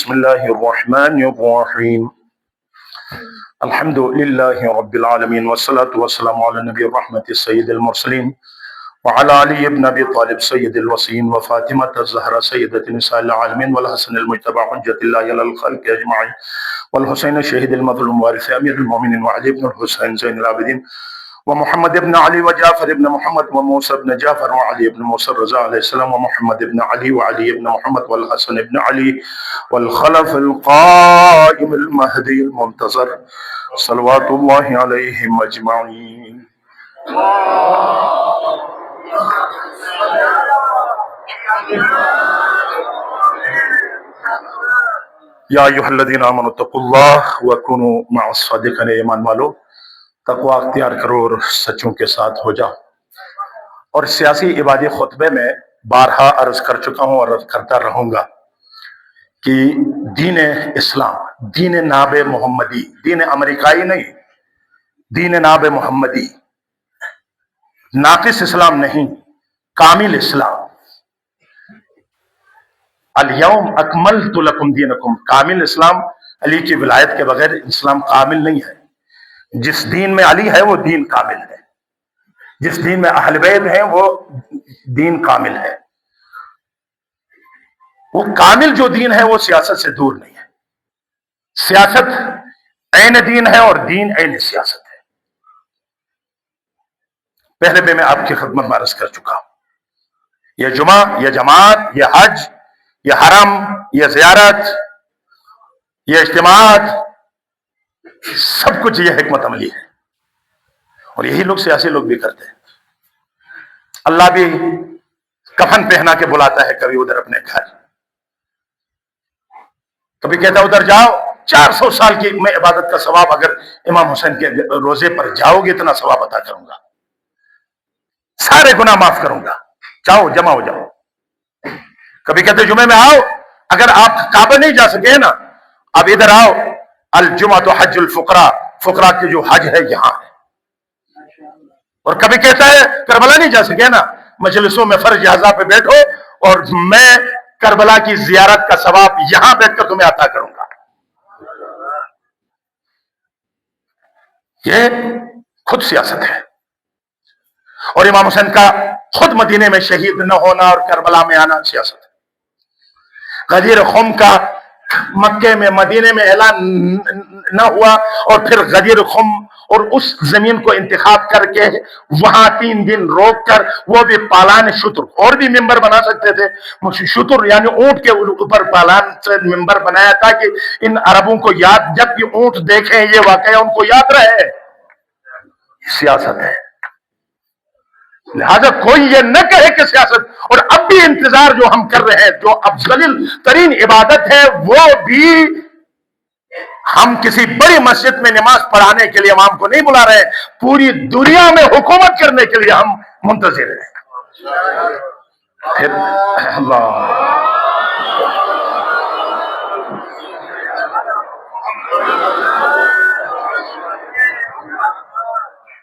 بسم الله الرحمن الرحيم الحمد لله رب العالمين والصلاة والسلام على نبي الرحمة السيد المرسلين وعلى علي بن أبي طالب سيد الوصيين وفاطمة الزهراء سيدة نساء العالمين والحسن المجتبى حجة الله على الخلق أجمعين والحسين الشهيد المظلوم وارث أمير المؤمنين وعلي بن الحسين زين العابدين ومحمد بن علي وجعفر بن محمد وموسى بن جعفر وعلي بن موسى الرضا عليه السلام ومحمد بن علي وعلي بن محمد والحسن بن علي والخلف القائم المهدي المنتظر صلوات الله عليهم أجمعين. یا ایھا الذین آمنوا اتقوا اللہ وکونوا مع الصادقین. ایمان والو تقوی اختیار کرو اور سچوں کے ساتھ ہو جاؤ. اور سیاسی عبادی خطبے میں بارہا عرض کر چکا ہوں اور عرض کرتا رہوں گا کہ دین اسلام، دین ناب محمدی، دین امریکائی نہیں، دین ناب محمدی، ناقص اسلام نہیں، کامل اسلام. الیوم اکملت لکم دینکم، کامل اسلام. علی کی ولایت کے بغیر اسلام کامل نہیں ہے. جس دین میں علی ہے وہ دین کامل ہے، جس دین میں اہل بیت ہیں وہ دین کامل ہے. وہ کامل جو دین ہے وہ سیاست سے دور نہیں ہے. سیاست عین دین ہے اور دین عین سیاست ہے. پہلے بھی میں آپ کی خدمت میں عرض کر چکا ہوں، یہ جمعہ، یہ جماعت، یہ حج، یہ حرم، یہ زیارت، یہ اجتماعات، سب کچھ یہ حکمت عملی ہے. اور یہی لوگ، سیاسی لوگ بھی کرتے ہیں. اللہ بھی کفن پہنا کے بلاتا ہے کبھی ادھر اپنے گھر، کبھی کہتا ہے ادھر جاؤ، 400 سال کی میں عبادت کا ثواب اگر امام حسین کے روزے پر جاؤ گے اتنا ثواب عطا کروں گا، سارے گناہ معاف کروں گا، جاؤ جمع ہو جاؤ. کبھی کہتے جمعے میں آؤ، اگر آپ کعبہ نہیں جا سکے نا اب ادھر آؤ، الجمعہ تو حج الفقراء، فقراء کی جو حج ہے یہاں ہے. اور کبھی کہتا ہے کربلا نہیں جا سکے نا، مجلسوں میں فرض جہازہ پہ بیٹھو اور میں کربلا کی زیارت کا ثواب یہاں بیٹھ کر تمہیں عطا کروں گا. یہ خود سیاست ہے. اور امام حسین کا خود مدینے میں شہید نہ ہونا اور کربلا میں آنا سیاست ہے. غدیر خم کا مکے میں، مدینے میں اعلان نہ ہوا اور پھر غدیر خم اور اس زمین کو انتخاب کر کے وہاں 3 دن روک کر، وہ بھی پالان شتر، اور بھی ممبر بنا سکتے تھے، شتر یعنی اونٹ کے اوپر پالان سے ممبر بنایا تاکہ ان عربوں کو یاد، جب بھی اونٹ دیکھیں یہ واقعہ ان کو یاد رہے. سیاست ہے. لہذا کوئی یہ نہ کہے کہ سیاست. اور اب بھی انتظار جو ہم کر رہے ہیں، جو افضل ترین عبادت ہے، وہ بھی ہم کسی بڑی مسجد میں نماز پڑھانے کے لیے امام کو نہیں بلا رہے ہیں، پوری دنیا میں حکومت کرنے کے لیے ہم منتظر ہیں. پھر اللہ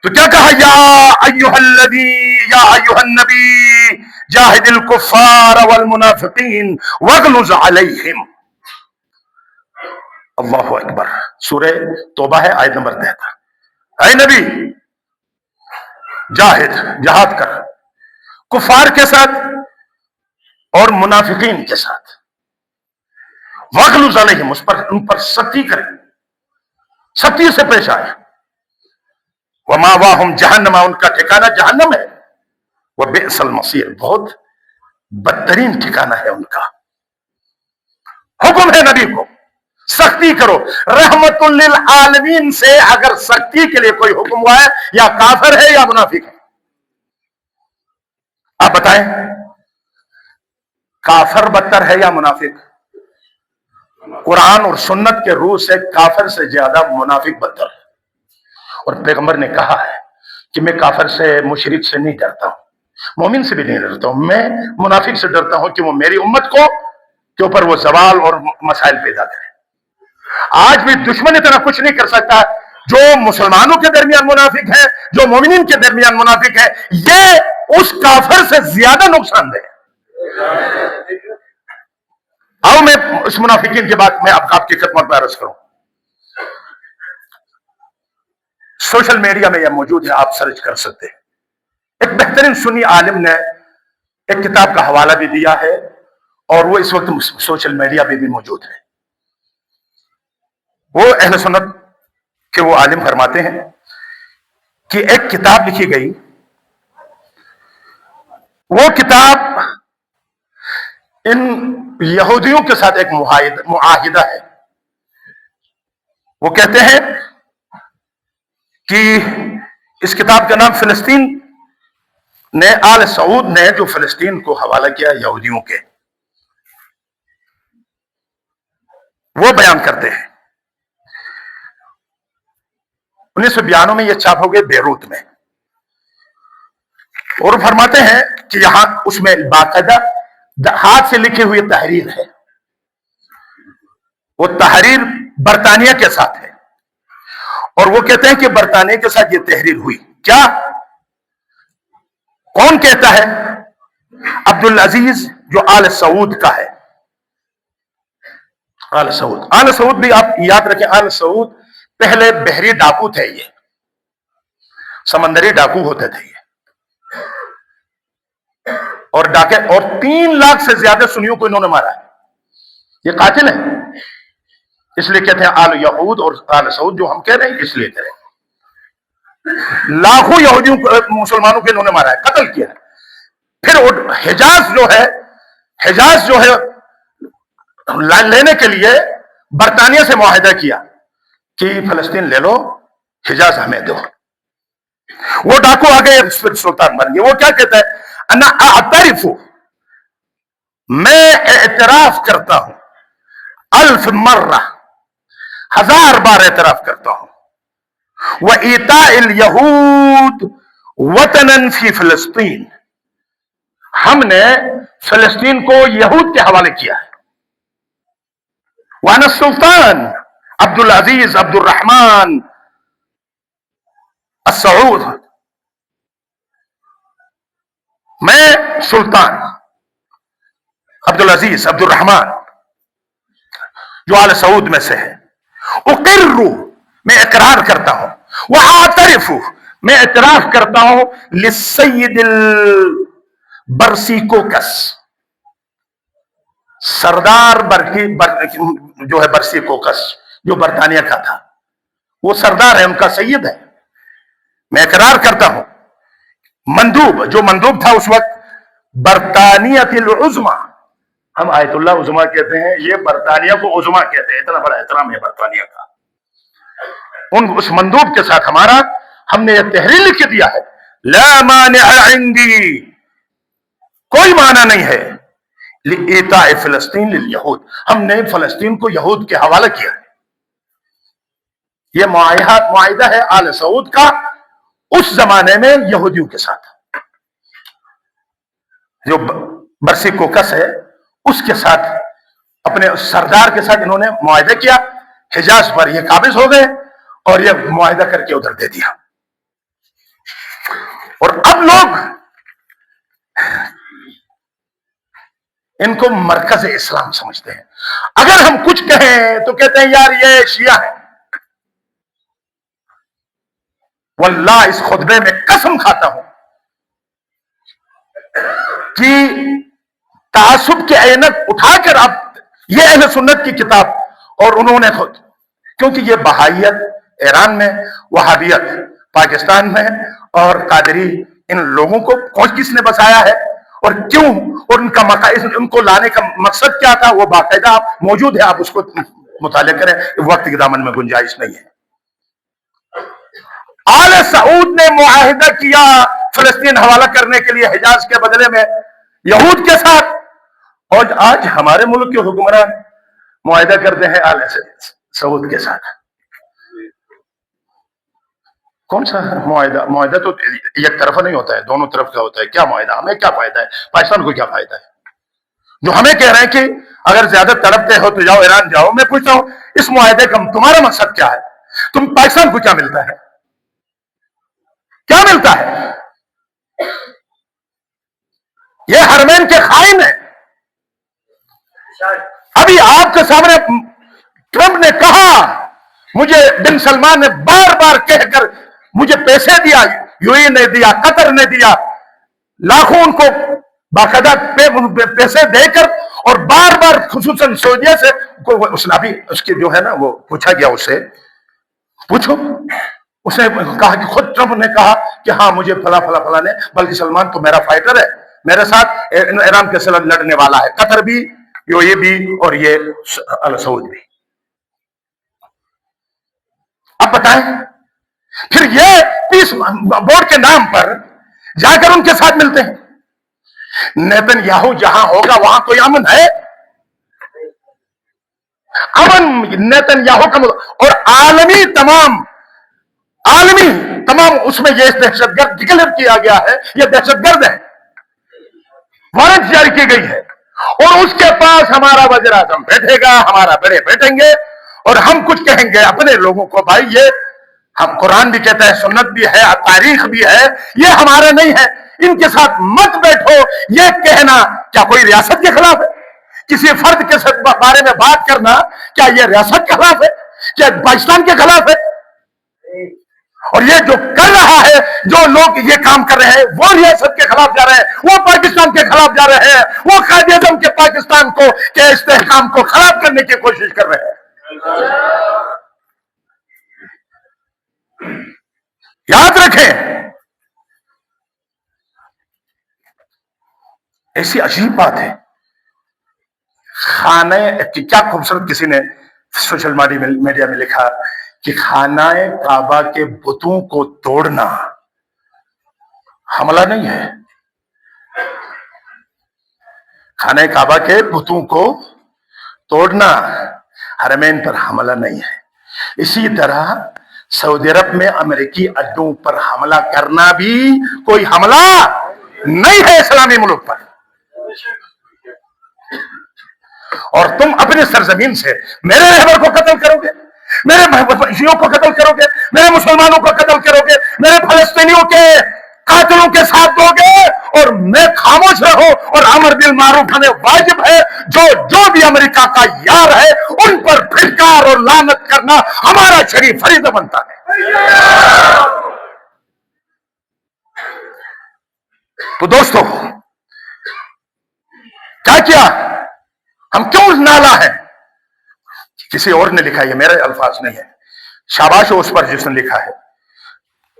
تو کیا کہا، یا ایھا النبی جاہد الکفار والمنافقین واغلظ علیہم. اللہ اکبر. سورہ توبہ ہے، آیت نمبر 73. اے نبی جہاد کر کفار کے ساتھ اور منافقین کے ساتھ. واغلظ علیہم، ان پر سختی کریں، سختی سے پیش آئے. وماواہم جہنم، ان کا ٹھکانہ جہنم ہے. وبئس المصیر، بہت بدترین ٹھکانہ ہے ان کا. حکم ہے نبی کو سختی کرو. رحمت للعالمین سے اگر سختی کے لیے کوئی حکم ہوا ہے، یا کافر ہے یا منافق ہے. آپ بتائیں کافر بدتر ہے یا منافق؟ قرآن اور سنت کے روح سے کافر سے زیادہ منافق بدتر ہے. اور پیغمبر نے کہا ہے کہ میں کافر سے، مشرک سے نہیں ڈرتا ہوں، مومن سے بھی نہیں ڈرتا ہوں، میں منافق سے ڈرتا ہوں کہ وہ میری امت کو کے اوپر وہ زوال اور مسائل پیدا کرے. آج بھی دشمن اتنا کچھ نہیں کر سکتا. جو مسلمانوں کے درمیان منافق ہے، جو مومنین کے درمیان منافق ہے، یہ اس کافر سے زیادہ نقصان دہ ہے. آؤ میں اس منافقین کے بعد میں آپ کی خدمت میں عرض کروں. سوشل میڈیا میں یہ موجود ہے، آپ سرچ کر سکتے ہیں. ایک بہترین سنی عالم نے ایک کتاب کا حوالہ بھی دیا ہے، اور وہ اس وقت سوشل میڈیا پہ بھی موجود ہے. وہ اہل سنت کے وہ عالم فرماتے ہیں کہ ایک کتاب لکھی گئی، وہ کتاب ان یہودیوں کے ساتھ ایک معاہدہ ہے. وہ کہتے ہیں کہ اس کتاب کا نام فلسطین نے آل سعود نے جو فلسطین کو حوالہ کیا یہودیوں کے، وہ بیان کرتے ہیں. 1992 میں یہ چھاپ ہو گئے بیروت میں، اور فرماتے ہیں کہ یہاں اس میں باقاعدہ ہاتھ سے لکھی ہوئی تحریر ہے. وہ تحریر برطانیہ کے ساتھ ہے، اور وہ کہتے ہیں کہ برطانیہ کے ساتھ یہ تحریر ہوئی. کیا کون کہتا ہے؟ عبدالعزیز جو آل سعود کا ہے. آل سعود بھی آپ یاد رکھیں، آل سعود پہلے بحری ڈاکو تھے، یہ سمندری ڈاکو ہوتے تھے یہ، اور ڈاکے، اور 3 لاکھ سے زیادہ سنیوں کو انہوں نے مارا ہے. یہ قاتل ہیں، اس لیے کہتے ہیں آل یہود اور آل سعود. جو ہم کہہ رہے ہیں اس لیے کہہ رہے ہیں، لاکھوں یہودیوں مسلمانوں کو انہوں نے مارا ہے، قتل کیا ہے. پھر حجاز جو ہے لینے کے لیے برطانیہ سے معاہدہ کیا کہ فلسطین لے لو، حجاز ہمیں دو. وہ ڈاکو آ گئے، سلطان بن گئے. وہ کیا کہتا ہے؟ انا اعترف، میں اعتراف کرتا ہوں، 1000 مرہ، 1000 بار اعتراف کرتا ہوں، وَإِيتَاءِ الْيَهُودِ وَطَنًا فِي فلسطین، ہم نے فلسطین کو یہود کے حوالے کیا ہے. وَأَنَا السُّلطان عبدالعزیز عبد الرحمن السعود، میں سلطان عبدالعزیز عبد الرحمن جو آل سعود میں سے ہے. اقر، میں اقرار کرتا ہوں، واعترف، میں اعتراف کرتا ہوں، للسید البرسیکوکس، سردار جو ہے برسیکوکس، جو برطانیہ کا تھا، وہ سردار ہے، ان کا سید ہے. میں اقرار کرتا ہوں، مندوب، جو مندوب تھا اس وقت، برطانیہ العظمی، ہم آیت اللہ عظمی کہتے ہیں، یہ برطانیہ کو عظمی کہتے ہیں، اتنا بڑا احترام ہے برطانیہ کا. اس مندوب کے ساتھ ہم نے یہ تحریر لکھ کے دیا ہے، لا مانع عندی، کوئی معنی نہیں ہے، لإیتاء فلسطین لليہود، ہم نے فلسطین کو یہود کے حوالہ کیا ہے. یہ معاہدہ ہے آل سعود کا اس زمانے میں یہودیوں کے ساتھ. جو برسیکوکس ہے اس کے ساتھ، اپنے سردار کے ساتھ انہوں نے معاہدہ کیا. حجاز پر یہ قابض ہو گئے اور یہ معاہدہ کر کے ادھر دے دیا. اور اب لوگ ان کو مرکز اسلام سمجھتے ہیں. اگر ہم کچھ کہیں تو کہتے ہیں یار یہ شیعہ ہے. واللہ اس خطبے میں قسم کھاتا ہوں کہ تعصب کے اینک اٹھا کر اب یہ اہل سنت کی کتاب، اور انہوں نے خود، کیونکہ یہ بہائیت ایران میں، وہابیت پاکستان میں، اور قادری، ان لوگوں کو کس نے بسایا ہے اور کیوں، اور ان کو لانے کا مقصد کیا تھا، وہ باقاعدہ موجود ہے. آپ اس کو مطالعہ کریں، وقت کے دامن میں گنجائش نہیں ہے. آل سعود نے معاہدہ کیا فلسطین حوالہ کرنے کے لیے حجاز کے بدلے میں یہود کے ساتھ، اور آج ہمارے ملک کے حکمران معاہدہ کرتے ہیں آل سعود کے ساتھ. کون سا معاہدہ؟ معاہدہ تو ایک طرفہ نہیں ہوتا ہے، دونوں طرف کا ہوتا ہے. کیا معاہدہ؟ ہمیں کیا فائدہ ہے؟ پاکستان کو کیا فائدہ ہے؟ جو ہمیں کہہ رہے ہیں کہ اگر زیادہ تڑپتے ہو تو جاؤ ایران جاؤ. میں پوچھتا ہوں اس معاہدے کا تمہارا مقصد کیا ہے؟ تم پاکستان کو کیا ملتا ہے؟ کیا ملتا ہے؟ یہ حرمین کے خائن ہیں. آپ کے سامنے ٹرمپ نے کہا، مجھے بن سلمان نے بار بار کہہ کر مجھے پیسے دیا، یو اے نے دیا، قطر نے دیا، لاکھوں ان کو باقاعدہ پیسے دے کر، اور بار بار خصوصاً سعودیہ سے اس نے ابھی اس کی جو ہے نا وہ پوچھا گیا، اس سے پوچھو، اس نے کہا کہ خود ٹرمپ نے کہا کہ ہاں مجھے فلاں فلاں فلاں نے، بلکہ سلمان تو میرا فائٹر ہے، میرے ساتھ ایران کے ساتھ لڑنے والا ہے، قطر بھی، یو اے بھی، اور یہ سعود بھی۔ اب بتائیں، پھر یہ پیس بورڈ کے نام پر جا کر ان کے ساتھ ملتے ہیں۔ نیتن یاہو جہاں ہوگا وہاں کوئی امن ہے؟ امن نیتن یاہو کا اور عالمی تمام اس میں یہ دہشت گرد ڈکلیئر کیا گیا ہے، یہ دہشت گرد ہے، وارنٹ جاری کی گئی ہے، اور اس کے پاس ہمارا وزیر اعظم بیٹھے گا، ہمارا بڑے بیٹھیں گے، اور ہم کچھ کہیں گے اپنے لوگوں کو، بھائی یہ ہم قرآن بھی کہتا ہے، سنت بھی ہے، تاریخ بھی ہے، یہ ہمارا نہیں ہے، ان کے ساتھ مت بیٹھو۔ یہ کہنا کیا کوئی ریاست کے خلاف ہے؟ کسی فرد کے بارے میں بات کرنا کیا یہ ریاست کے خلاف ہے؟ کیا پاکستان کے خلاف ہے؟ اور یہ جو کر رہا ہے، جو لوگ یہ کام کر رہے ہیں، وہ ریاست کے خلاف جا رہے ہیں، وہ پاکستان کے خلاف جا رہے ہیں، وہ قائد اعظم کے پاکستان کو کے استحکام کو خراب کرنے کی کوشش کر رہے ہیں۔ یاد رکھیں، ایسی عجیب بات ہے، خانہ کیا خوبصورت کسی نے سوشل میڈیا میں لکھا کہ خانہ کعبہ کے بتوں کو توڑنا حملہ نہیں ہے، خانہ کعبہ کے بتوں کو توڑنا حرمین پر حملہ نہیں ہے۔ اسی طرح سعودی عرب میں امریکی اڈوں پر حملہ کرنا بھی کوئی حملہ نہیں ہے اسلامی ملک پر۔ اور تم اپنی سرزمین سے میرے رہبر کو قتل کرو گے، میرے شیعوں کو قتل کرو گے، میرے مسلمانوں کو قتل کرو گے، میرے فلسطینیوں کے قاتلوں کے ساتھ دو گے، اور میں خاموش رہو، اور امر بالمعروف ہمیں واجب ہے، جو بھی امریکہ کا یار ہے ان پر پھٹکار اور لعنت کرنا ہمارا شریف فریضہ بنتا ہے۔ تو دوستو، کیا ہم کیوں نالا ہے؟ کسی اور نے لکھا، یہ میرے الفاظ نہیں ہے، شاباش ہو اس پر جس نے لکھا ہے،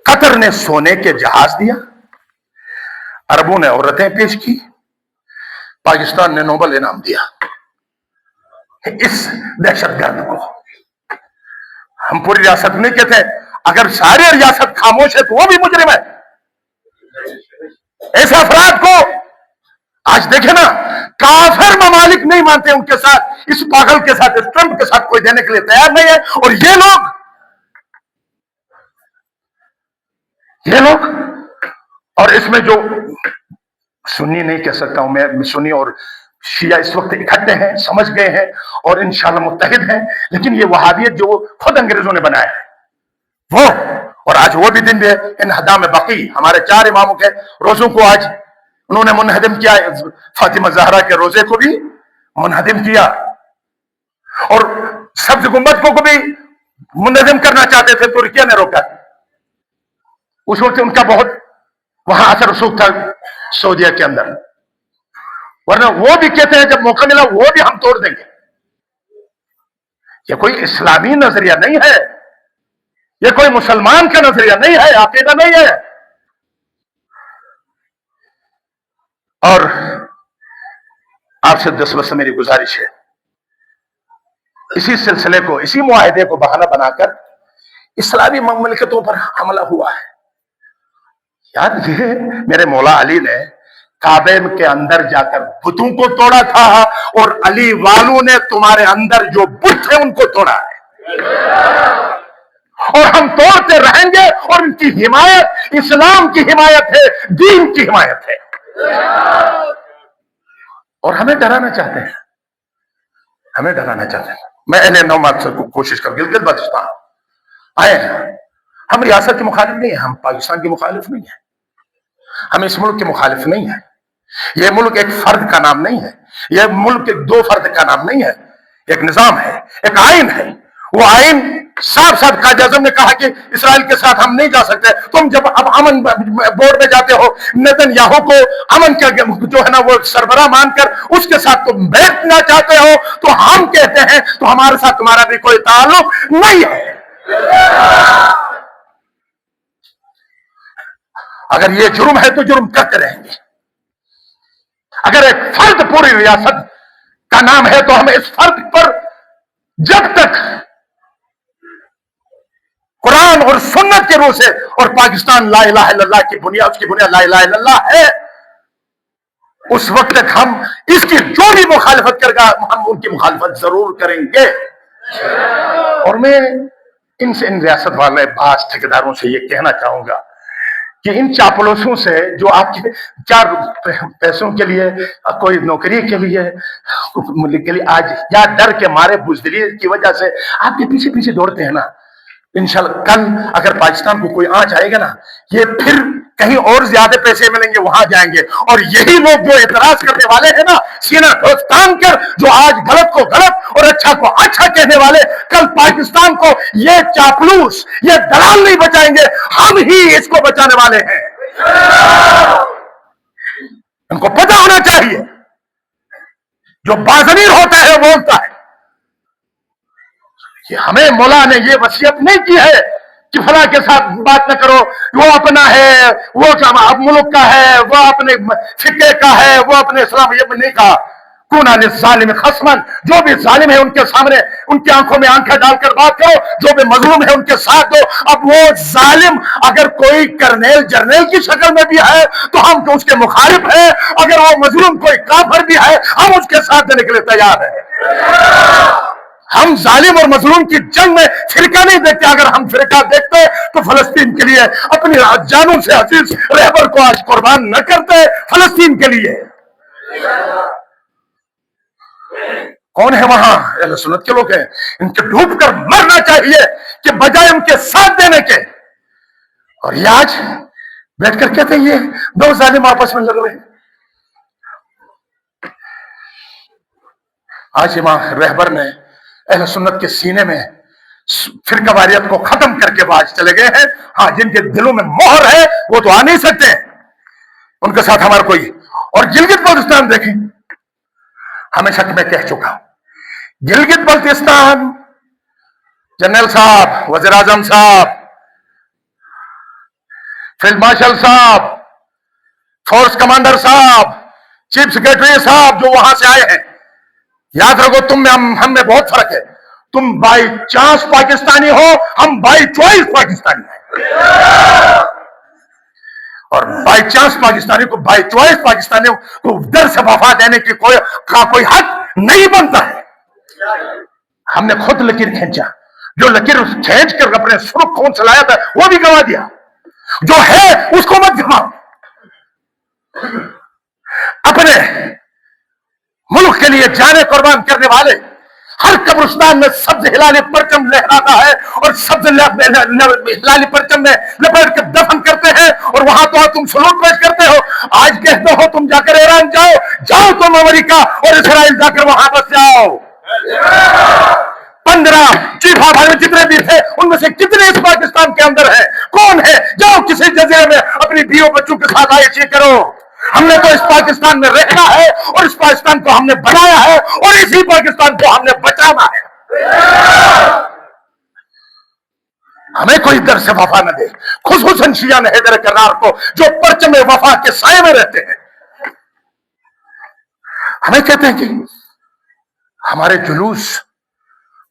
قطر نے سونے کے جہاز دیا، عربوں نے عورتیں پیش کی، پاکستان نے نوبل انعام دیا اس دہشت گرد کو۔ ہم پوری ریاست نہیں کہتے، اگر ساری ریاست خاموش ہے تو وہ بھی مجرم ہے۔ ایسے افراد کو آج دیکھیں نا، کافر ممالک نہیں مانتے ان کے ساتھ، اس پاگل کے ساتھ، اس ٹرمپ کے ساتھ کوئی دینے کے لیے تیار نہیں ہے، اور یہ لوگ اور اس میں جو سنی نہیں کہہ سکتا ہوں میں، سنی اور شیعہ اس وقت اکٹھے ہیں، سمجھ گئے ہیں اور انشاءاللہ متحد ہیں، لیکن یہ وہابیت جو خود انگریزوں نے بنایا ہے وہ، اور آج وہ بھی دن بھی ہے، انہدام بقی، ہمارے 4 اماموں کے روزوں کو آج انہوں نے منہدم کیا، فاطمہ زہرا کے روزے کو بھی منہدم کیا، اور سبز گنبد کو بھی منہدم کرنا چاہتے تھے، ترکیہ نے روکا۔ اس وقت ان کا بہت وہاں اثر رسوخ تھا سعودیہ کے اندر، ورنہ وہ بھی کہتے ہیں جب موقع ملا وہ بھی ہم توڑ دیں گے۔ یہ کوئی اسلامی نظریہ نہیں ہے، یہ کوئی مسلمان کا نظریہ نہیں ہے، عقیدہ نہیں ہے۔ اور آپ سے 10 وقت میری گزارش ہے، اسی سلسلے کو، اسی معاہدے کو بہانہ بنا کر اسلامی مملکتوں پر حملہ ہوا ہے۔ یاد رکھیے، میرے مولا علی نے کعبے کے اندر جا کر بتوں کو توڑا تھا، اور علی والوں نے تمہارے اندر جو بت تھے ان کو توڑا ہے، اور ہم توڑتے رہیں گے، اور ان کی حمایت اسلام کی حمایت ہے، دین کی حمایت ہے، اور ہمیں ڈرانا چاہتے ہیں، ہمیں ڈرانا چاہتے ہیں۔ میں اہل نومات سے کوشش کر گلگت بلتستان آئے ہیں، ہم ریاست کے مخالف نہیں ہیں، ہم پاکستان کے مخالف نہیں ہیں، ہم اس ملک کے مخالف نہیں ہیں۔ یہ ملک ایک فرد کا نام نہیں ہے، یہ ملک 2 فرد کا نام نہیں ہے، ایک نظام ہے، ایک آئین ہے. وہ آئین صاف صاف قائد اعظم نے کہا کہ اسرائیل کے ساتھ ہم نہیں جا سکتے. تم جب اب امن بورڈ میں جاتے ہو، نیتن یاہو کو امن کا جو ہے نا وہ سربراہ مان کر اس کے ساتھ تم بیٹھنا چاہتے ہو، تو ہم کہتے ہیں تو ہمارے ساتھ تمہارا بھی کوئی تعلق نہیں ہے. اگر یہ جرم ہے تو جرم کرتے رہیں گے. اگر ایک فرد پوری ریاست کا نام ہے تو ہم اس فرد پر جب تک قرآن اور سنت کے روح سے، اور پاکستان لا الہ الا اللہ کی بنیاد، اس کی بنیاد لا الہ الا اللہ ہے، اس وقت تک ہم اس کی جو بھی مخالفت کرے گا ہم ان کی مخالفت ضرور کریں گے. اور میں ان ریاست والے بعض ٹھیکیداروں سے یہ کہنا چاہوں گا کہ ان چاپلوسوں سے جو آپ کے 4 پیسوں کے لیے، کوئی نوکری کے لیے آج یا ڈر کے مارے بزدلی کی وجہ سے آپ کے پیچھے پیچھے دوڑتے ہیں نا، انشاءاللہ کل اگر پاکستان کو کوئی آنچ آئے گا نا، یہ پھر کہیں اور زیادہ پیسے ملیں گے وہاں جائیں گے. اور یہی لوگ جو اعتراض کرنے والے ہیں نا، سینہ تان کر، جو آج غلط کو غلط اور اچھا کو اچھا کہنے والے، کل پاکستان کو یہ چاپلوس، یہ دلال نہیں بچائیں گے، ہم ہی اس کو بچانے والے ہیں. ان کو پتہ ہونا چاہیے جو باضمیر ہوتا ہے بولتا ہے. کہ ہمیں مولا نے یہ وصیت نہیں کی ہے کہ فلاں کے ساتھ بات نہ کرو، وہ اپنا ہے، وہ ملک کا ہے، وہ اپنے فقہ کا ہے، وہ اپنے اسلام. یہ نہیں کہا کونا للظالم خصما، جو بھی ظالم ہے ان کے سامنے ان کی آنکھوں میں آنکھیں ڈال کر بات کرو، جو بھی مظلوم ہے ان کے ساتھ دو. اب وہ ظالم اگر کوئی کرنیل جرنیل کی شکل میں بھی ہے تو ہم تو اس کے مخالف ہیں، اگر وہ مظلوم کوئی کافر بھی ہے ہم اس کے ساتھ دینے کے لیے تیار ہیں. ہم ظالم اور مظلوم کی جنگ میں فرقہ نہیں دیکھتے. اگر ہم فرقہ دیکھتے تو فلسطین کے لیے اپنی جانوں سے عزیز رہبر کو آج قربان نہ کرتے فلسطین کے لیے. کون ہے وہاں؟ اہل سنت کے لوگ ہیں. ان کے ڈوب کر مرنا چاہیے کہ بجائے ان کے ساتھ دینے کے. اور یہ آج بیٹھ کر کہتے ہیں یہ 2 ظالم آپس میں لڑ رہے ہیں. آج امام رہبر نے اہل سنت کے سینے میں فرقہ واریت کو ختم کر کے باز چلے گئے ہیں. ہاں جن کے دلوں میں مہر ہے وہ تو آ نہیں سکتے، ان کے ساتھ ہمارا کوئی. اور گلگت بلتستان دیکھیں، ہمیشہ میں کہہ چکا ہوں، گلگت بلتستان جنرل صاحب، وزیر اعظم صاحب، فیلڈ مارشل صاحب، فورس کمانڈر صاحب، چیف سیکرٹری صاحب جو وہاں سے آئے ہیں، یاد رکھو تم میں ہم میں بہت فرق ہے. تم بائی چانس پاکستانی ہو، ہم بائی چوائس پاکستانی ہیں. اور بائی چانس پاکستانی کو بائی چوائس پاکستانی کو در سے وفا دینے کی کوئی حق نہیں بنتا ہے. ہم نے خود لکیر کھینچا، جو لکیر کھینچ کر اپنے سرخ خون سے لایا تھا وہ بھی گوا دیا. جو ہے اس کو مت گواؤ. اپنے ملک کے لیے جانیں قربان کرنے والے ہر قبرستان میں سبز ہلالی پرچم لہراتا ہے اور سبز ہلالی پرچم میں لپیٹ کر دفن کرتے ہیں، اور وہاں تو تم سلوک پیش کرتے ہو. آج کہتے ہو تم جا کر ایران جاؤ تم امریکہ اور اسرائیل جا کر وہاں بس جاؤ. 15 چیف آف جتنے بھی تھے ان میں سے کتنے اس پاکستان کے اندر ہیں؟ کون ہے؟ جاؤ کسی جزیرے میں اپنی بیوی بچوں کے ساتھ عائشی کرو. ہم نے تو اس پاکستان میں رہنا ہے اور اس پاکستان کو ہم نے بنایا ہے اور اسی پاکستان کو ہم نے بچانا ہے. ہمیں کوئی در سے وفا نہ دے، خصوصاً شیعہ حیدر کرار کو جو پرچم وفا کے سائے میں رہتے ہیں. ہمیں کہتے ہیں کہ ہمارے جلوس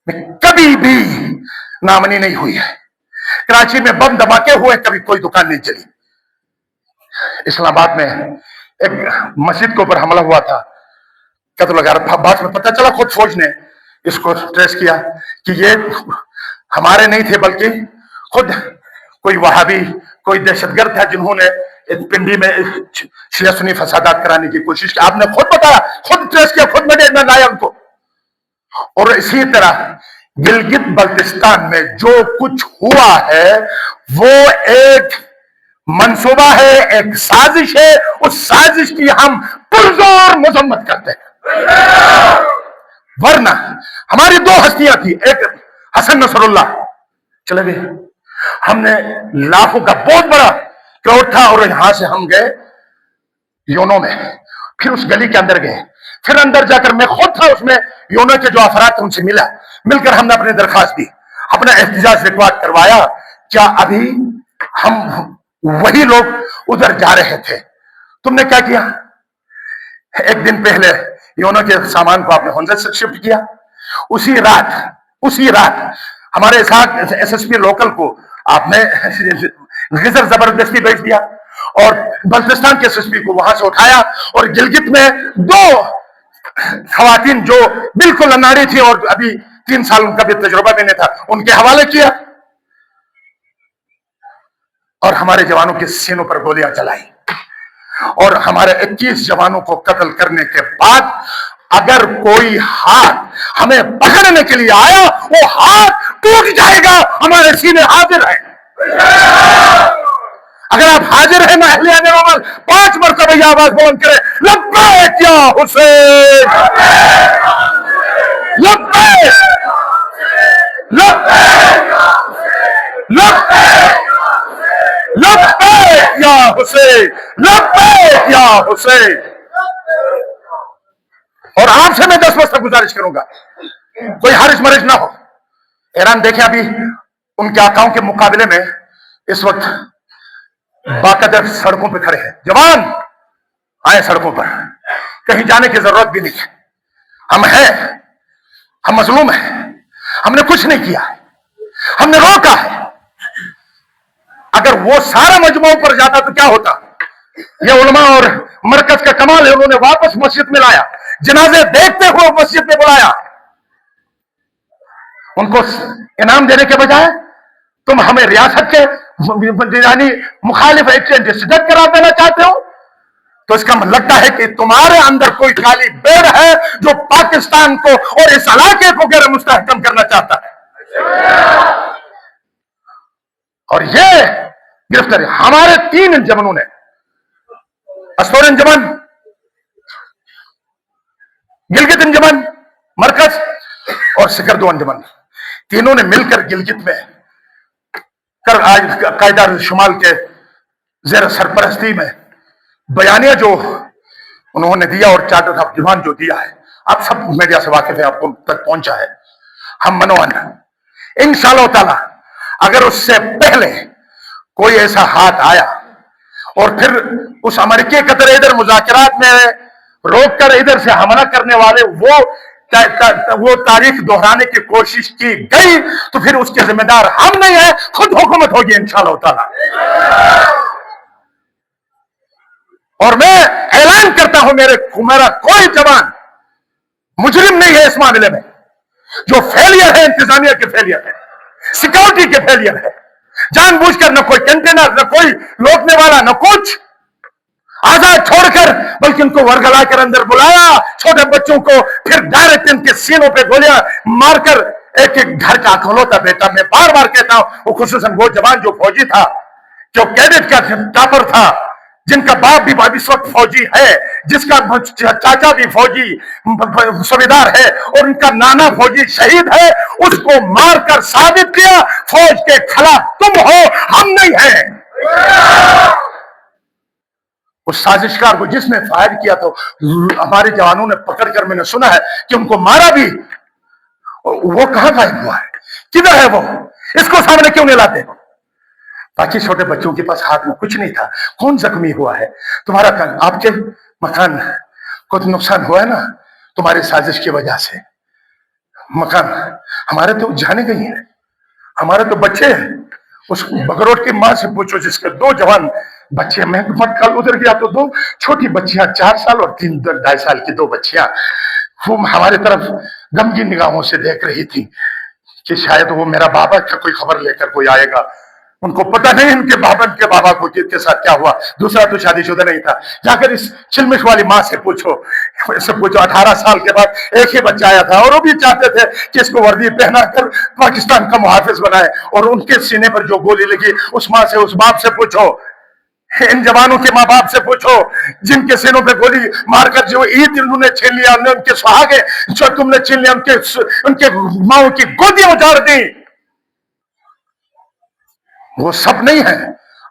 میں کبھی بھی نامنی نہیں ہوئی ہے. کراچی میں بم دھماکے ہوئے، کبھی کوئی دکان نہیں چلی. اسلام آباد میں ایک مسجد کے اوپر حملہ ہوا تھا، قتل وغیرہ، بعد میں پتہ چلا خود فوج نے اس کو ٹریس کیا کہ یہ ہمارے نہیں تھے بلکہ خود کوئی وہابی، کوئی دہشت گرد تھا جنہوں نے پنڈی میں شیعہ سنی فسادات کرانے کی کوشش کی. آپ نے خود بتایا، خود ٹریس کیا، خود میڈیا میں لایا ان کو. اور اسی طرح گلگت بلتستان میں جو کچھ ہوا ہے وہ ایک منصوبہ ہے، ایک سازش ہے. اس سازش کی ہم پرزور مذمت کرتے ہیں. ورنہ ہماری دو ہستیاں تھی، ایک حسن نصر اللہ چلے گئے، ہم نے لاکھوں کا بہت بڑا کراؤڈ تھا، اور یہاں سے ہم گئے یونو میں، پھر اس گلی کے اندر گئے، پھر اندر جا کر میں خود تھا اس میں، یونو کے جو افراد تھے ان سے مل کر ہم نے اپنی درخواست دی، اپنا احتجاج ریکارڈ کروایا، کیا ابھی ہم وہی لوگ ادھر جا رہے تھے؟ تم نے کیا کیا؟ ایک دن پہلے یونو کے سامان کو آپ نے ہنزر سے شفٹ کیا، اسی رات ہمارے ایس ایس پی لوکل کو آپ نے غزر زبردستی بھیج دیا، اور بلتستان کے ایس ایس پی کو وہاں سے اٹھایا، اور گلگت میں دو خواتین جو بالکل اناڑی تھی اور ابھی 3 سال ان کا بھی تجربہ بھی نہیں تھا، ان کے حوالے کیا، اور ہمارے جوانوں کے سینوں پر گولیاں چلائی، اور ہمارے 21 جوانوں کو قتل کرنے کے بعد اگر کوئی ہاتھ ہمیں پکڑنے کے لیے آیا وہ ہاتھ ٹوٹ جائے گا، ہمارے سینے حاضر ہیں۔ اگر آپ حاضر ہیں نا اہلیان عمل 5 مرتبہ یہ آواز بلند کریں، لبیک یا حسین، لبیک لبیک لبیک لبیک یا حسین، لبیک یا حسین۔ اور آپ سے میں 10 وقت گزارش کروں گا کوئی حرج مرج نہ ہو۔ ایران دیکھیں ابھی ان کے آقاؤں کے مقابلے میں اس وقت باقاعدہ سڑکوں پہ کھڑے ہیں، جوان آئے سڑکوں پر، کہیں جانے کی ضرورت بھی نہیں ہے، ہم ہیں، ہم مظلوم ہیں، ہم نے کچھ نہیں کیا ہے، ہم نے روکا ہے۔ اگر وہ سارا مجموعوں پر جاتا تو کیا ہوتا؟ یہ علماء اور مرکز کا کمال ہے، انہوں نے واپس مسجد میں لایا، جنازے دیکھتے ہوئے مسجد میں بلایا، ان کو انعام دینے کے بجائے تم ہمیں ریاست کے یعنی مخالف ایکسیڈنٹ کرا دینا چاہتے ہو، تو اس کا لگتا ہے کہ تمہارے اندر کوئی کالی بیڑ ہے جو پاکستان کو اور اس علاقے کو غیر مستحکم کرنا چاہتا ہے۔ اور یہ گرفتاری ہمارے 3 انجمنوں نے، استور انجمن، گلگت انجمن مرکز اور سکردو انجمن، تینوں نے مل کر گلگت میں قائدہ شمال کے زیر سرپرستی میں بیانیہ جو انہوں نے دیا اور چارٹر آف ڈیمانڈ جو دیا ہے، آپ سب میڈیا سے واقف ہیں، آپ کو تک پہنچا ہے، ہم منوان انشاءاللہ تعالی اگر اس سے پہلے کوئی ایسا ہاتھ آیا اور پھر اس امریکی قطر ادھر مذاکرات میں روک کر ادھر سے حملہ کرنے والے وہ تاریخ دہرانے کی کوشش کی گئی تو پھر اس کے ذمہ دار ہم نہیں ہیں، خود حکومت ہوگی انشاءاللہ تعالی۔ اور میں اعلان کرتا ہوں میرا کوئی جوان مجرم نہیں ہے اس معاملے میں، جو فیلئر ہے انتظامیہ کے فیلئر ہے، سیکورٹی کے فیلئر ہے، جان بوجھ کر نہ کوئی کنٹینر نہ کوئی روکنے والا نہ کچھ، آزاد چھوڑ کر بلکہ ان کو ورگلا کر اندر بلایا، چھوٹے بچوں کو پھر ڈائریکٹ ان کے سینوں پہ گولیاں مار کر ایک گھر کا اکلوتا بیٹا، میں بار بار کہتا ہوں وہ خصوصاً وہ جوان جو فوجی تھا، جو کیڈٹ کا ٹاپر تھا، جن کا باپ بھی اس وقت فوجی ہے، جس کا چاچا بھی فوجی سویدار ہے اور ان کا نانا فوجی شہید ہے، اس کو مار کر ثابت کیا فوج کے خلاف تم ہو، ہم نہیں ہیں۔ اس سازشکار کو جس نے فائر کیا تو ہمارے جوانوں نے پکڑ کر، میں نے سنا ہے کہ ان کو مارا بھی، وہ کہاں غائب ہوا ہے؟ کدھر ہے وہ؟ اس کو سامنے کیوں نہیں لاتے؟ باقی چھوٹے بچوں کے پاس ہاتھ میں کچھ نہیں تھا، کون زخمی ہوا ہے؟ تمہارا آپ کے مکان کو نقصان ہوا ہے نا تمہاری سازش کی وجہ سے، مکان ہمارے تو جانے گئی ہیں، ہمارے تو بچے ہیں۔ اس بگروٹ کی ماں سے پوچھو جس کے 2 جوان بچے، میں کل ادھر گیا تو 2 چھوٹی بچیاں 4 سال اور 2.5 سال کی 2 بچیاں وہ ہمارے طرف غمگین نگاہوں سے دیکھ رہی تھی کہ شاید وہ میرا بابا کا کوئی خبر لے کر کوئی آئے گا۔ ان کو پتہ نہیں ان کے بابا کو کے ساتھ کیا ہوا، دوسرا تو شادی شدہ نہیں تھا۔ جا کر اس چلمش والی ماں سے پوچھو، 18 سال کے بعد ایک ہی بچہ آیا تھا اور وہ بھی چاہتے تھے کہ اس کو وردی پہنا کر پاکستان کا محافظ بنائے، اور ان کے سینے پر جو گولی لگی اس ماں سے اس باپ سے پوچھو ان جوانوں کے ماں باپ سے پوچھو جن کے سینوں پہ گولی مار کر جو عید انہوں نے چھین لیا، ان کے سہاگے جو تم نے چھین لیا، ان کے ماؤں کی گودیاں اجاڑ دی، وہ سب نہیں ہے،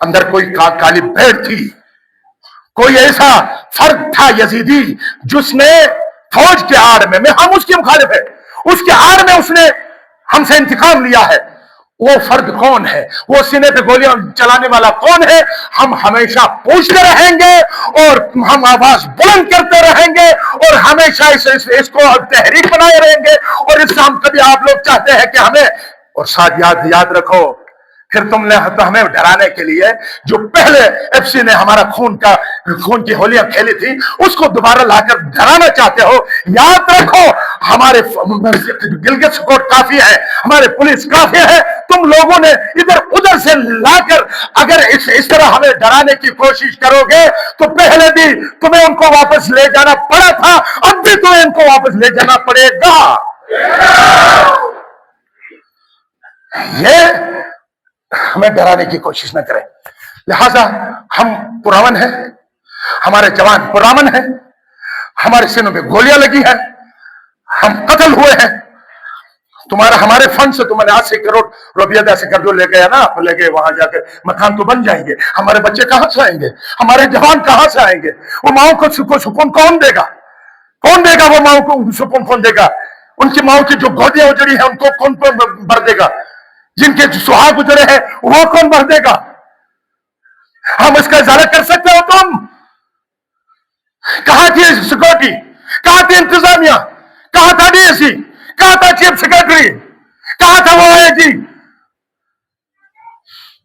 اندر کوئی کالی بھیڑ تھی، کوئی ایسا فرد تھا یزیدی جس نے فوج کے آڑ میں ہم اس کی مخالف ہے، اس کے آڑ میں اس نے ہم سے انتقام لیا ہے۔ وہ فرد کون ہے؟ وہ سینے پہ گولیاں چلانے والا کون ہے؟ ہم ہمیشہ پوچھتے رہیں گے اور ہم آواز بلند کرتے رہیں گے اور ہمیشہ اس کو تحریک بنائے رہیں گے، اور اس سے ہم کبھی آپ لوگ چاہتے ہیں کہ ہمیں، اور ساتھ یاد رکھو، پھر تم نے تو ہمیں ڈرانے کے لیے جو پہلے ایف سی نے ہمارا خون کی ہولیاں کھیلی تھی اس کو دوبارہ لا کر ڈرانا چاہتے ہو۔ یاد رکھو ہمارے گلگت سکوٹ کافی ہے، ہمارے پولیس کافی ہے، تم لوگوں نے ادھر ادھر سے لا کر اگر اس طرح ہمیں ڈرانے کی کوشش کرو گے تو پہلے بھی تمہیں ان کو واپس لے جانا پڑا تھا، اب بھی تمہیں ان کو واپس لے جانا پڑے گا۔ یہ ہمیں ڈرانے کی کوشش نہ کریں، لہذا ہم پرامن ہیں، ہمارے جوان پرامن ہیں، ہمارے سینوں پہ گولیاں لگی ہیں، ہم قتل ہوئے ہیں، ہمارے فنڈ سے تمہارے 80 کروڑ روپیہ ایسے کر جو لے گیا نا، لے گئے وہاں جا کے مکان تو بن جائیں گے، ہمارے بچے کہاں سے آئیں گے؟ ہمارے جوان کہاں سے آئیں گے؟ وہ ماؤں کو سکون کون دے گا؟ کون دے گا؟ وہ ماؤں کو سکون کون دے گا؟ ان کی ماؤں کی جو گودیاں اجڑی ہیں ان کو کون بھر دے گا؟ جن کے سہاگ اجڑے ہیں وہ کون بھر دے گا؟ ہم اس کا ازالہ کر سکتے ہو؟ تم کہاں تھی سیکورٹی؟ کہاں تھی انتظامیہ؟ کہاں تھا ڈی ایس سی؟ کہاں تھا چیف سیکرٹری؟ کہاں تھا وہ آئی جی؟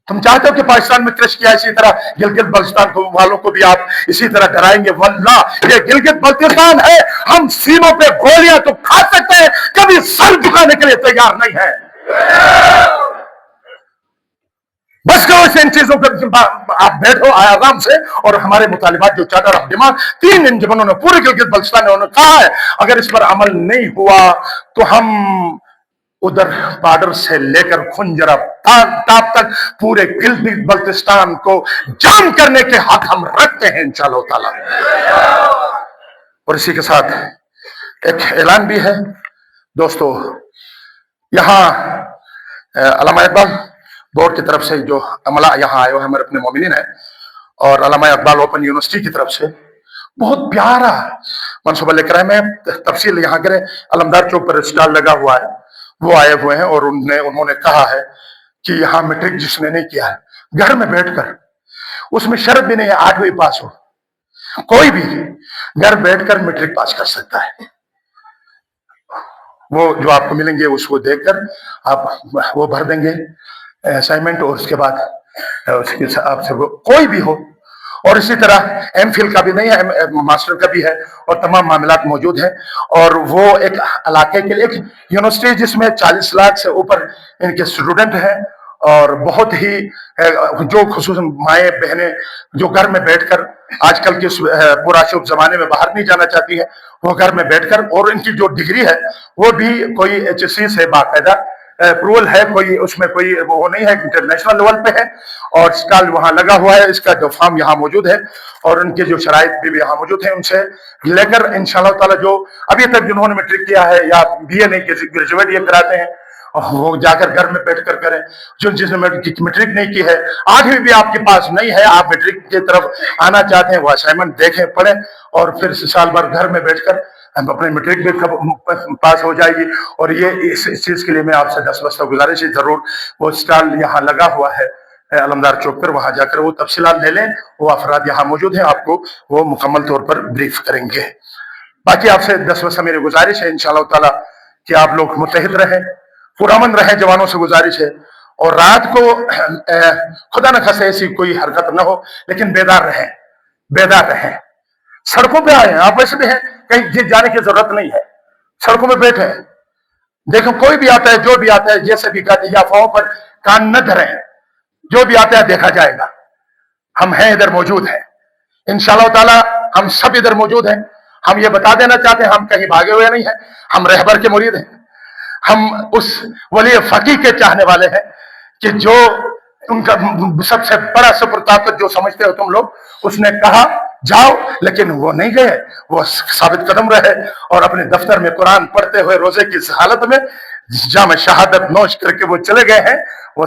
تم چاہتے ہو کہ پاکستان میں کرش کیا اسی طرح گلگت بلتستان والوں کو بھی آپ اسی طرح ڈرائیں گے؟ واللہ یہ گلگت بلتستان ہے، ہم سینوں پہ گولیاں تو کھا سکتے ہیں، کبھی سر جھکانے کے لیے تیار نہیں ہے۔ بس کرو ان چیزوں پہ آپ بیٹھو آرام سے، اور ہمارے مطالبات جو چادر اور دماغ 3 انجمنوں نے پورے گلگت بلتستان نے انہوں نے کہا ہے، اگر اس پر عمل نہیں ہوا تو ہم ادھر بارڈر سے لے کر خنجرہ تاپ تک پورے گلگت بلتستان کو جام کرنے کے حق ہم رکھتے ہیں انشاءاللہ تعالی۔ اور اسی کے ساتھ ایک اعلان بھی ہے دوستو، یہاں علامہ اقبال بورڈ کی طرف سے جو عملہ یہاں آئے ہوئے ہمارے اپنے مومنین ہیں، اور علامہ اقبال اوپن یونیورسٹی کی طرف سے بہت پیارا منصوبہ لے کر آئے۔ میں تفصیل یہاں کرے، علمدار چوک پر اسٹال لگا ہوا ہے، وہ آئے ہوئے ہیں اور انہوں نے کہا ہے کہ یہاں میٹرک جس نے نہیں کیا ہے گھر میں بیٹھ کر، اس میں شرط بھی نہیں ہے 8ویں پاس ہو، کوئی بھی گھر بیٹھ کر میٹرک پاس کر سکتا ہے۔ وہ جو آپ کو ملیں گے اس کو دیکھ کر آپ وہ بھر دیں گے اسائنمنٹ، اور اس کے بعد آپ سے کوئی بھی ہو، اور اسی طرح ایم فل کا بھی نہیں ہے، ماسٹر کا بھی ہے، اور تمام معاملات موجود ہیں۔ اور وہ ایک علاقے کے لیے ایک یونیورسٹی جس میں 40 لاکھ سے اوپر ان کے اسٹوڈنٹ ہیں، اور بہت ہی جو خصوصاً مائیں بہنیں جو گھر میں بیٹھ کر آج کل کے پورا شب زمانے میں باہر نہیں جانا چاہتی ہیں، وہ گھر میں بیٹھ کر، اور ان کی جو ڈگری ہے وہ بھی کوئی HSC سے باقاعدہ اپروول ہے، کوئی اس میں کوئی وہ نہیں ہے، انٹرنیشنل لیول پہ ہے، اور اسٹال وہاں لگا ہوا ہے، اس کا جو فارم یہاں موجود ہے، اور ان کے جو شرائط بھی یہاں موجود ہیں، ان سے لے کر انشاءاللہ تعالی جو ابھی تک جنہوں نے میٹرک کیا ہے یا BA نہیں کیا، گریجویٹ یہ کراتے ہیں، وہ جا کر گھر میں بیٹھ کر کریں۔ جس نے میٹرک نہیں کی ہے، 8ویں بھی آپ کے پاس نہیں ہے، آپ میٹرک کی طرف آنا چاہتے ہیں، وہ اسائنمنٹ دیکھیں پڑھیں، اور پھر سال بھر گھر میں بیٹھ کر اپنے میٹرک بھی پاس ہو جائے گی۔ اور یہ اس چیز کے لیے میں آپ سے 10 بستہ گزارش ہے، ضرور وہ اسٹال یہاں لگا ہوا ہے علمدار چوک پر، وہاں جا کر وہ تفصیلات لے لیں، وہ افراد یہاں موجود ہیں، آپ کو وہ مکمل طور پر بریف کریں گے۔ باقی آپ سے 10 بستہ میری گزارش ہے انشاءاللہ تعالی کہ آپ لوگ متحد رہیں، پرامن رہیں، جوانوں سے گزارش ہے، اور رات کو خدا نہ خواستہ ایسی کوئی حرکت نہ ہو، لیکن بیدار رہیں، بیدار رہیں، سڑکوں پہ آئے ہیں، آپ ویسے بھی ہیں، کہیں جانے کی ضرورت نہیں ہے، سڑکوں میں بیٹھے ہیں، دیکھو کوئی بھی آتا ہے، جو بھی آتا ہے، جیسے بھی کہتے ہیں، یا افواہوں پر کان نہ دھریں، جو بھی آتا ہے دیکھا جائے گا، ہم ہیں، ادھر موجود ہیں انشاءاللہ تعالی، ہم سب ادھر موجود ہیں۔ ہم یہ بتا دینا چاہتے ہیں ہم کہیں بھاگے ہوئے نہیں ہیں، ہم رہبر کے مرید ہیں، ہم اس ولی فقیہ کے چاہنے والے ہیں کہ جو ان کا سب سے بڑا سپر طاقت جو سمجھتے ہو تم لوگ، اس نے کہا جاؤ، لیکن وہ نہیں گئے، وہ ثابت قدم رہے اور اپنے دفتر میں قرآن پڑھتے ہوئے روزے کی حالت میں جام شہادت نوش کر کے وہ چلے گئے ہیں۔ وہ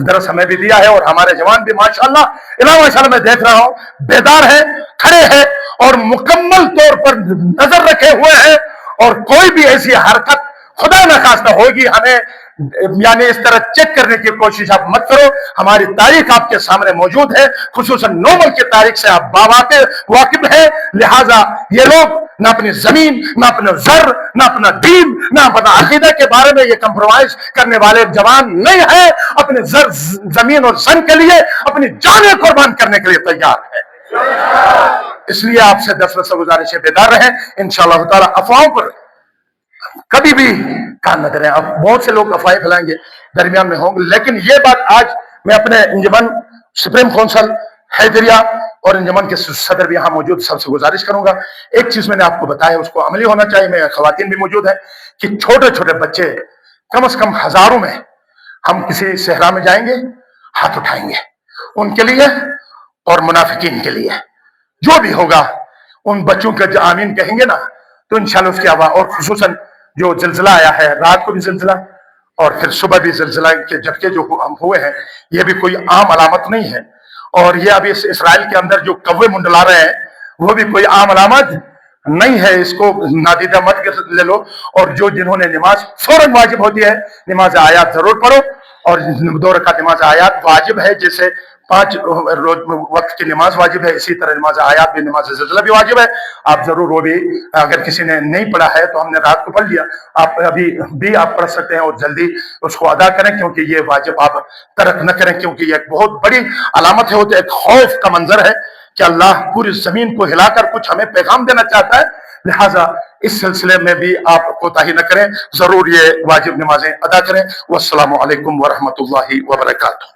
درس ہمیں بھی دیا ہے، اور ہمارے جوان بھی ماشاءاللہ ماشاءاللہ میں دیکھ رہا ہوں بیدار ہیں، کھڑے ہیں اور مکمل طور پر نظر رکھے ہوئے ہیں، اور کوئی بھی ایسی حرکت خدا نخواستہ ہوگی ہمیں یعنی اس طرح چیک کرنے کی کوشش آپ مت کرو۔ ہماری تاریخ آپ کے سامنے موجود ہے، خصوصاً نومل کی تاریخ سے آپ واقف ہیں، لہٰذا یہ لوگ نہ اپنی زمین، نہ اپنے زر، نہ اپنا دین، نہ اپنا عقیدہ کے بارے میں یہ کمپرومائز کرنے والے جوان نہیں ہیں، اپنے زر، زمین اور زن کے لیے اپنی جانیں قربان کرنے کے لیے تیار ہے۔ اس لیے آپ سے دس گزارش ہے، بیدار رہیں انشاءاللہ تعالیٰ۔ افواہوں پر کبھی بھی کان نہ کریں۔ اب بہت سے لوگ افواہیں پھیلائیں گے، درمیان میں ہوں گے، لیکن یہ بات آج میں اپنے انجمن سپریم کونسل حیدریہ اور انجمن کے صدر بھی یہاں موجود سب سے گزارش کروں گا۔ ایک چیز میں نے آپ کو بتایا، اس کو عملی ہونا چاہیے، میں خواتین بھی موجود ہیں، کہ چھوٹے چھوٹے بچے کم از کم ہزاروں میں ہم کسی صحرا میں جائیں گے، ہاتھ اٹھائیں گے ان کے لیے اور منافقین کے لیے، جو بھی ہوگا ان بچوں کے جو آمین کہیں گے نا، تو انشاءاللہ اس کی آواز، اور خصوصاً جو زلزلہ آیا ہے، رات کو بھی زلزلہ اور پھر صبح بھی زلزلہ کے جھٹکے جو ہم ہوئے ہیں، یہ بھی کوئی عام علامت نہیں ہے، اور یہ ابھی اسرائیل کے اندر جو کوے منڈلا رہے ہیں وہ بھی کوئی عام علامت نہیں ہے، اس کو نادیدہ مت لے لو۔ اور جو جنہوں نے نماز فوراً واجب ہوتی ہے، نماز آیات ضرور پڑھو، اور 2 رکعت نماز آیات واجب ہے، جیسے 5 روز وقت کی نماز واجب ہے، اسی طرح نماز آیات بھی، نماز زلزلہ بھی واجب ہے۔ آپ ضرور وہ بھی، اگر کسی نے نہیں پڑھا ہے تو ہم نے رات کو پڑھ لیا، آپ ابھی بھی آپ پڑھ سکتے ہیں اور جلدی اس کو ادا کریں، کیونکہ یہ واجب آپ ترک نہ کریں، کیونکہ یہ ایک بہت بڑی علامت ہے، ایک خوف کا منظر ہے کہ اللہ پوری زمین کو ہلا کر کچھ ہمیں پیغام دینا چاہتا ہے، لہٰذا اس سلسلے میں بھی آپ کوتاہی نہ کریں، ضرور یہ واجب نمازیں ادا کریں۔ والسلام علیکم ورحمۃ اللہ وبرکاتہ۔